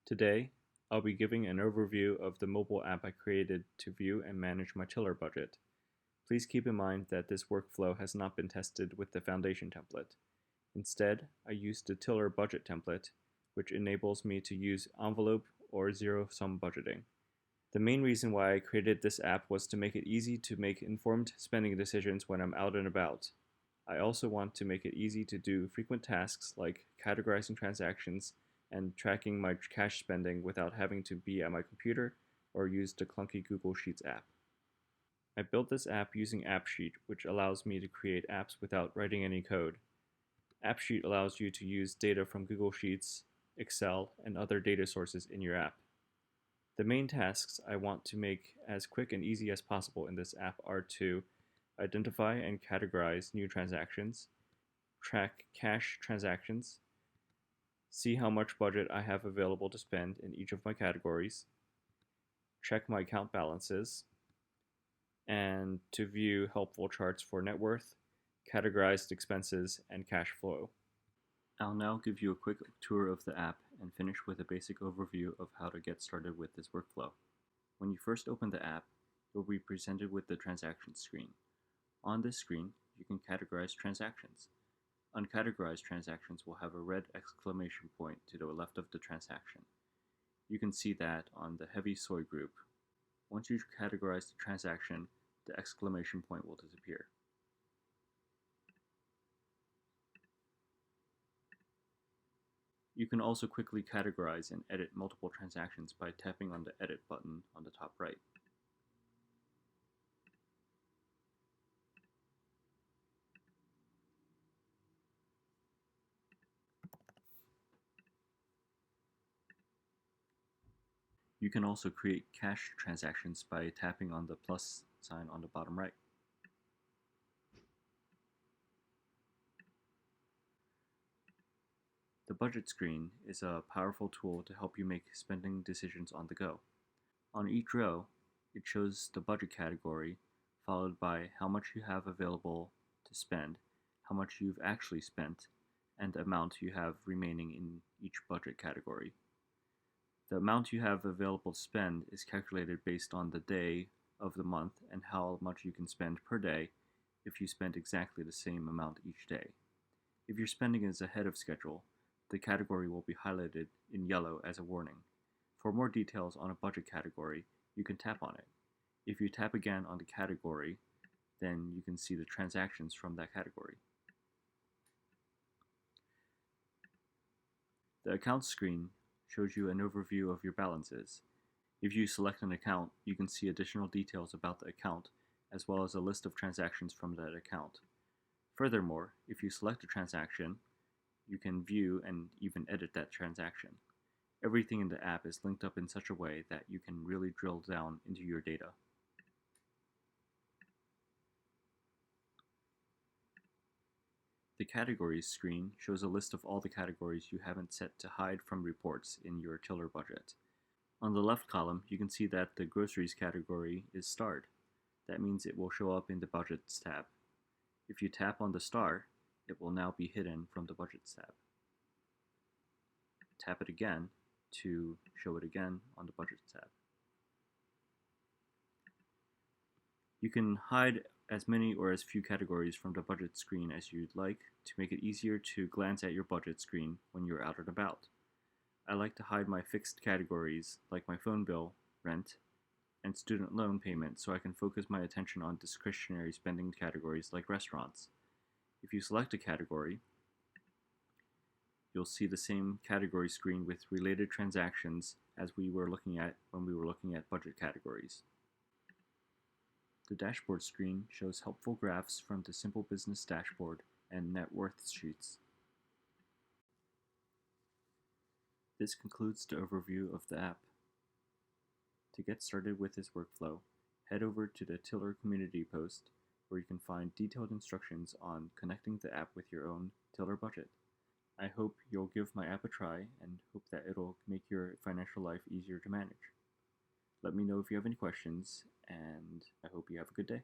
Today, I'll be giving an overview of the mobile app I created to view and manage my tiller budget. Please keep in mind that this workflow has not been tested with the foundation template. Instead, I used the tiller budget template, which enables me to use envelope or zero-sum budgeting. The main reason why I created this app was to make it easy to make informed spending decisions when I'm out and about. I also want to make it easy to do frequent tasks like categorizing transactions and tracking my cash spending without having to be at my computer or use the clunky Google Sheets app. I built this app using AppSheet, which allows me to create apps without writing any code. AppSheet allows you to use data from Google Sheets, Excel, and other data sources in your app. The main tasks I want to make as quick and easy as possible in this app are to identify and categorize new transactions, track cash transactions, see how much budget I have available to spend in each of my categories, check my account balances, and to view helpful charts for net worth, categorized expenses, and cash flow. I'll now give you a quick tour of the app and finish with a basic overview of how to get started with this workflow. When you first open the app, you'll be presented with the transactions screen. On this screen, you can categorize transactions. Uncategorized transactions will have a red exclamation point to the left of the transaction. You can see that on the heavy soy group. Once you categorize the transaction, the exclamation point will disappear. You can also quickly categorize and edit multiple transactions by tapping on the Edit button on the top right. You can also create cash transactions by tapping on the plus sign on the bottom right. The budget screen is a powerful tool to help you make spending decisions on the go. On each row, it shows the budget category, followed by how much you have available to spend, how much you've actually spent, and the amount you have remaining in each budget category. The amount you have available to spend is calculated based on the day of the month and how much you can spend per day if you spend exactly the same amount each day. If your spending is ahead of schedule, the category will be highlighted in yellow as a warning. For more details on a budget category, you can tap on it. If you tap again on the category, then you can see the transactions from that category. The Accounts screen shows you an overview of your balances. If you select an account, you can see additional details about the account, as well as a list of transactions from that account. Furthermore, if you select a transaction, you can view and even edit that transaction. Everything in the app is linked up in such a way that you can really drill down into your data. The Categories screen shows a list of all the categories you haven't set to hide from reports in your tiller budget. On the left column, you can see that the Groceries category is starred. That means it will show up in the Budgets tab. If you tap on the star, it will now be hidden from the Budgets tab. Tap it again to show it again on the Budgets tab. You can hide as many or as few categories from the budget screen as you'd like to make it easier to glance at your budget screen when you're out and about. I like to hide my fixed categories like my phone bill, rent, and student loan payment so I can focus my attention on discretionary spending categories like restaurants. If you select a category, you'll see the same category screen with related transactions as we were looking at when we were looking at budget categories. The dashboard screen shows helpful graphs from the Simple Business dashboard and net worth sheets. This concludes the overview of the app. To get started with this workflow, head over to the Tiller community post where you can find detailed instructions on connecting the app with your own Tiller budget. I hope you'll give my app a try and hope that it'll make your financial life easier to manage. Let me know if you have any questions, and I hope you have a good day.